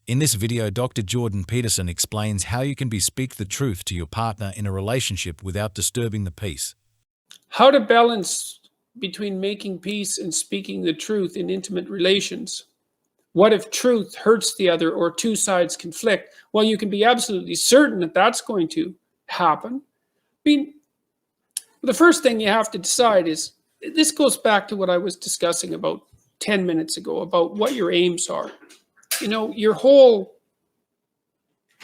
In this video, Dr. Jordan Peterson explains how you can speak the truth to your partner in a relationship without disturbing the peace. How to balance between making peace and speaking the truth in intimate relations. What if truth hurts the other or two sides conflict? Well, you can be absolutely certain that that's going to happen. I mean, the first thing you have to decide is, this goes back to what I was discussing about 10 minutes ago about what your aims are. You know,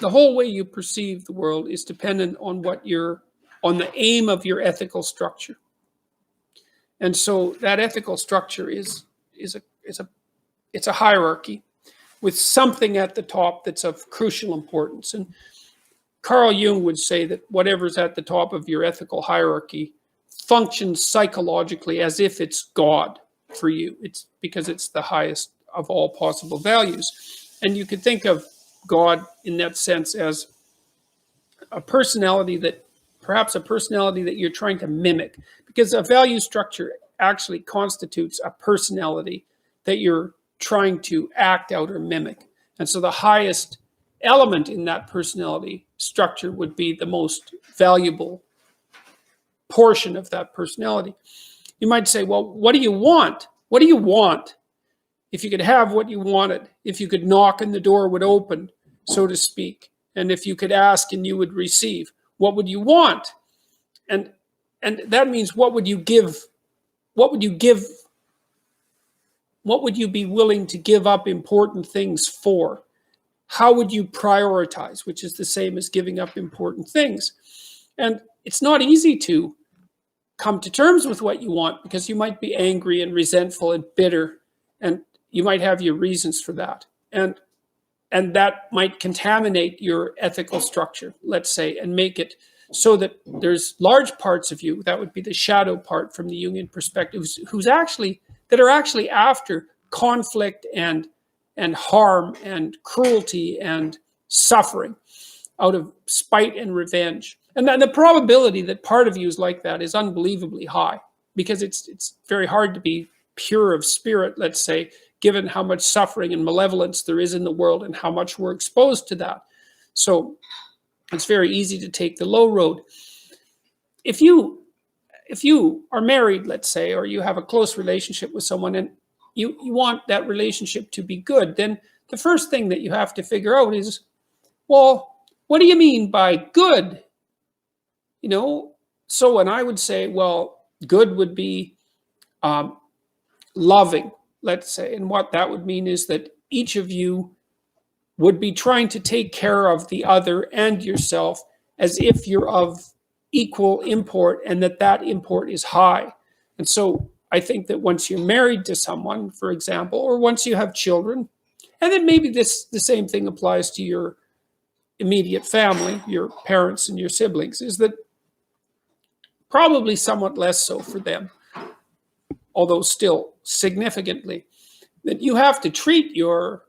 the whole way you perceive the world is dependent on on the aim of your ethical structure. And so that ethical structure is a hierarchy with something at the top that's of crucial importance. And Carl Jung would say that whatever's at the top of your ethical hierarchy functions psychologically as if it's God for you. It's because it's the highest of all possible values. And you could think of God in that sense as perhaps a personality that you're trying to mimic, because a value structure actually constitutes a personality that you're trying to act out or mimic. And so the highest element in that personality structure would be the most valuable portion of that personality. You might say, well, what do you want? What do you want? If you could have what you wanted, if you could knock and the door would open, so to speak, and if you could ask and you would receive, what would you want? And that means, what would you give? What would you give? What would you be willing to give up important things for? How would you prioritize, which is the same as giving up important things? And it's not easy to come to terms with what you want, because you might be angry and resentful and bitter, and you might have your reasons for that. And that might contaminate your ethical structure, let's say, and make it so that there's large parts of you, that would be the shadow part from the Jungian perspective, that are actually after conflict and harm and cruelty and suffering out of spite and revenge. And then the probability that part of you is like that is unbelievably high, because it's very hard to be pure of spirit, let's say, given how much suffering and malevolence there is in the world and how much we're exposed to that. So it's very easy to take the low road. If you are married, let's say, or you have a close relationship with someone and you want that relationship to be good, then the first thing that you have to figure out is, well, what do you mean by good? You know, so when I would say, well, good would be loving, let's say, and what that would mean is that each of you would be trying to take care of the other and yourself as if you're of equal import, and that import is high. And so I think that once you're married to someone, for example, or once you have children, and then maybe the same thing applies to your immediate family, your parents and your siblings, is that probably somewhat less so for them, although still significantly, that you have to treat your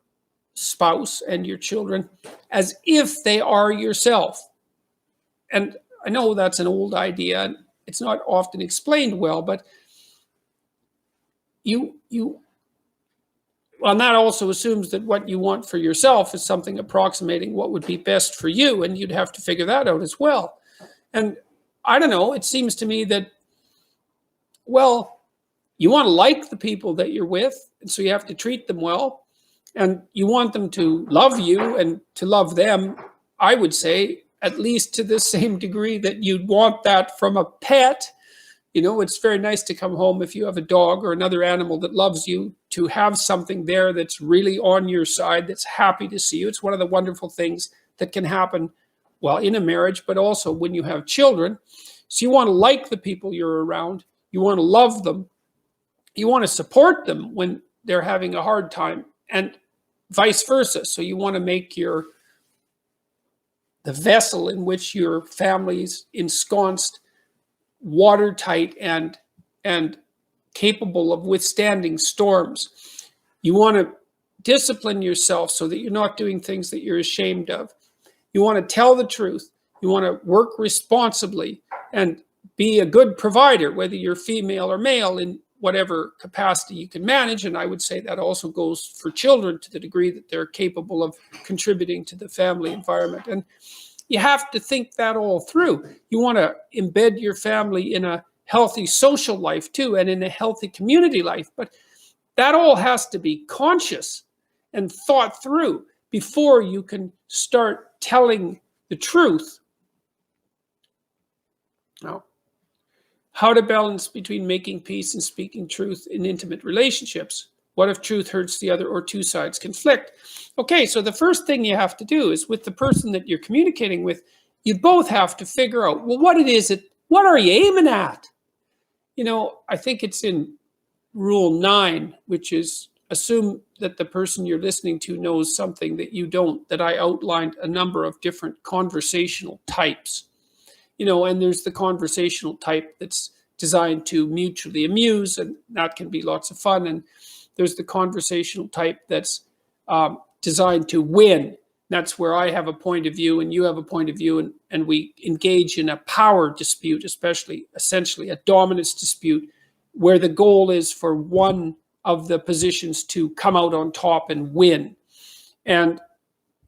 spouse and your children as if they are yourself. And I know that's an old idea, and it's not often explained well, but and that also assumes that what you want for yourself is something approximating what would be best for you, and you'd have to figure that out as well. And I don't know, it seems to me that, well, you want to like the people that you're with, and so you have to treat them well, and you want them to love you and to love them, I would say, at least to the same degree that you'd want that from a pet. You know, it's very nice to come home, if you have a dog or another animal that loves you, to have something there that's really on your side, that's happy to see you. It's one of the wonderful things that can happen, well, in a marriage, but also when you have children. So you want to like the people you're around. You want to love them. You want to support them when they're having a hard time, and vice versa. So you want to make the vessel in which your family's ensconced watertight and capable of withstanding storms. You want to discipline yourself so that you're not doing things that you're ashamed of. You want to tell the truth. You want to work responsibly and be a good provider, whether you're female or male, in whatever capacity you can manage. And I would say that also goes for children to the degree that they're capable of contributing to the family environment. And you have to think that all through. You want to embed your family in a healthy social life too, and in a healthy community life. But that all has to be conscious and thought through before you can start telling the truth. Now, how to balance between making peace and speaking truth in intimate relationships. What if truth hurts the other or two sides conflict? Okay, so the first thing you have to do is with the person that you're communicating with, you both have to figure out, well, what are you aiming at? I think it's in Rule 9, which is assume that the person you're listening to knows something that you don't, that I outlined a number of different conversational types. And there's the conversational type that's designed to mutually amuse, and that can be lots of fun. And there's the conversational type that's designed to win. That's where I have a point of view and you have a point of view, and we engage in a power dispute, essentially a dominance dispute, where the goal is for one of the positions to come out on top and win. And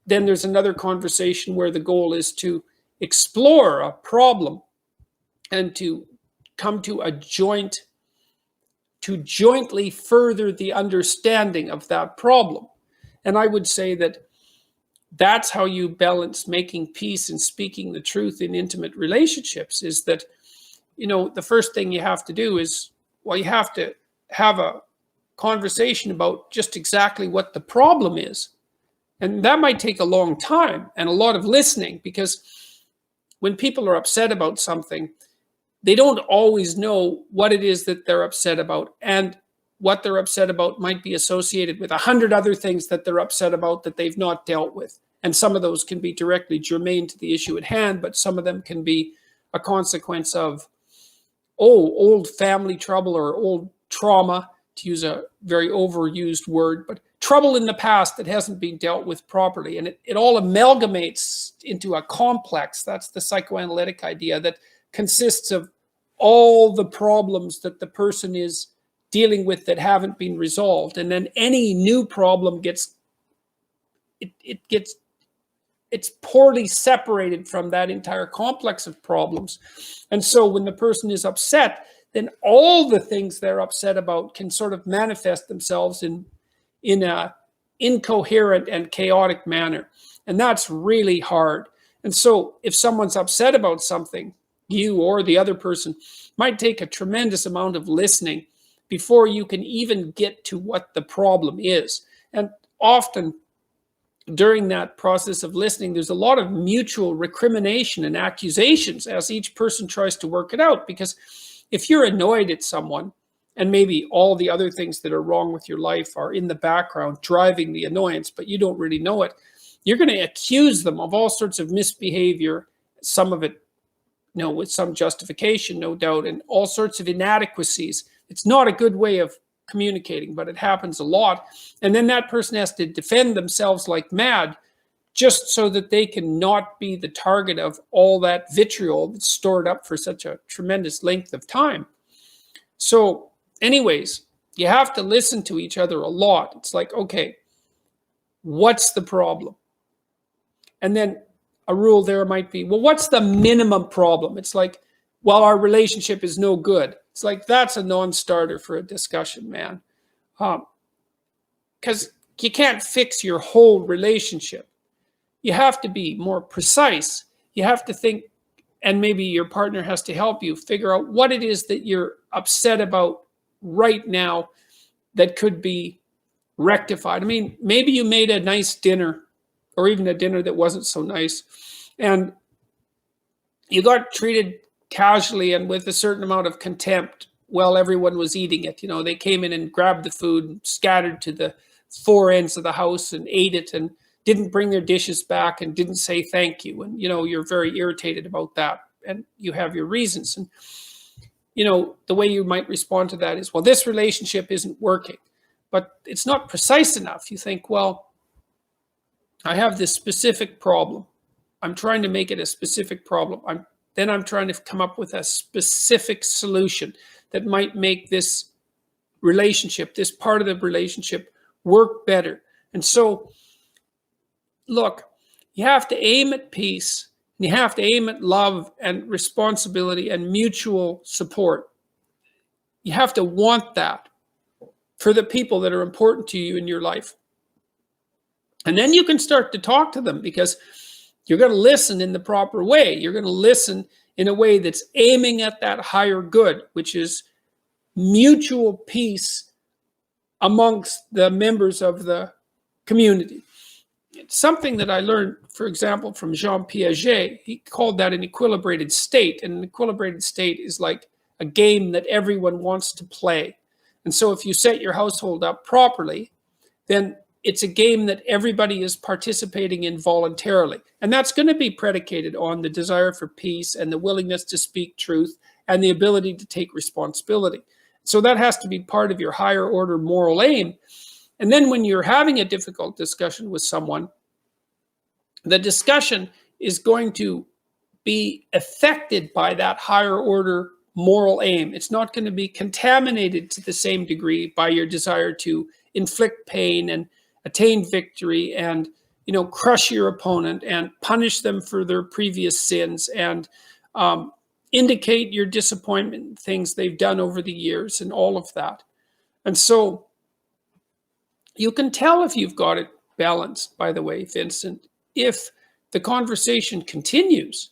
then there's another conversation where the goal is to explore a problem and to come to jointly further the understanding of that problem. And I would say that that's how you balance making peace and speaking the truth in intimate relationships, is that, the first thing you have to do is, you have to have a conversation about just exactly what the problem is. And that might take a long time and a lot of listening, because when people are upset about something, they don't always know what it is that they're upset about. And what they're upset about might be associated with 100 other things that they're upset about that they've not dealt with. And some of those can be directly germane to the issue at hand, but some of them can be a consequence of, old family trouble or old trauma, to use a very overused word, but trouble in the past that hasn't been dealt with properly. And it all amalgamates into a complex. That's the psychoanalytic idea, that consists of all the problems that the person is dealing with that haven't been resolved. And then any new problem it's poorly separated from that entire complex of problems. And so when the person is upset, then all the things they're upset about can sort of manifest themselves in a incoherent and chaotic manner. And that's really hard. And so if someone's upset about something, you or the other person might take a tremendous amount of listening before you can even get to what the problem is. And often during that process of listening, there's a lot of mutual recrimination and accusations as each person tries to work it out. Because if you're annoyed at someone, and maybe all the other things that are wrong with your life are in the background driving the annoyance, but you don't really know it, you're going to accuse them of all sorts of misbehavior, some of it, with some justification, no doubt, and all sorts of inadequacies. It's not a good way of communicating, but it happens a lot. And then that person has to defend themselves like mad, just so that they can not be the target of all that vitriol that's stored up for such a tremendous length of time. So anyways, you have to listen to each other a lot. It's like, okay, what's the problem? And then a rule there might be, well, what's the minimum problem? It's like, well, our relationship is no good. It's like, that's a non-starter for a discussion, man. Because you can't fix your whole relationship. You have to be more precise. You have to think, and maybe your partner has to help you figure out what it is that you're upset about right now that could be rectified. I mean, maybe you made a nice dinner, or even a dinner that wasn't so nice, and you got treated casually and with a certain amount of contempt while everyone was eating it. They came in and grabbed the food and scattered to the four ends of the house and ate it and didn't bring their dishes back and didn't say thank you. And, you're very irritated about that, and you have your reasons. And, the way you might respond to that is, well, this relationship isn't working, but it's not precise enough. You think, well, I have this specific problem. I'm trying to make it a specific problem. I'm trying to come up with a specific solution that might make this relationship, this part of the relationship, work better. And so, look, you have to aim at peace, and you have to aim at love and responsibility and mutual support. You have to want that for the people that are important to you in your life. And then you can start to talk to them, because you're going to listen in the proper way. You're going to listen in a way that's aiming at that higher good, which is mutual peace amongst the members of the community. It's something that I learned, for example, from Jean Piaget. He called that an equilibrated state. And an equilibrated state is like a game that everyone wants to play. And so if you set your household up properly, then it's a game that everybody is participating in voluntarily. And that's going to be predicated on the desire for peace and the willingness to speak truth and the ability to take responsibility. So that has to be part of your higher order moral aim. And then when you're having a difficult discussion with someone, the discussion is going to be affected by that higher order moral aim. It's not going to be contaminated to the same degree by your desire to inflict pain and attain victory and, crush your opponent and punish them for their previous sins and indicate your disappointment in things they've done over the years and all of that. And so you can tell if you've got it balanced, by the way, Vincent, if the conversation continues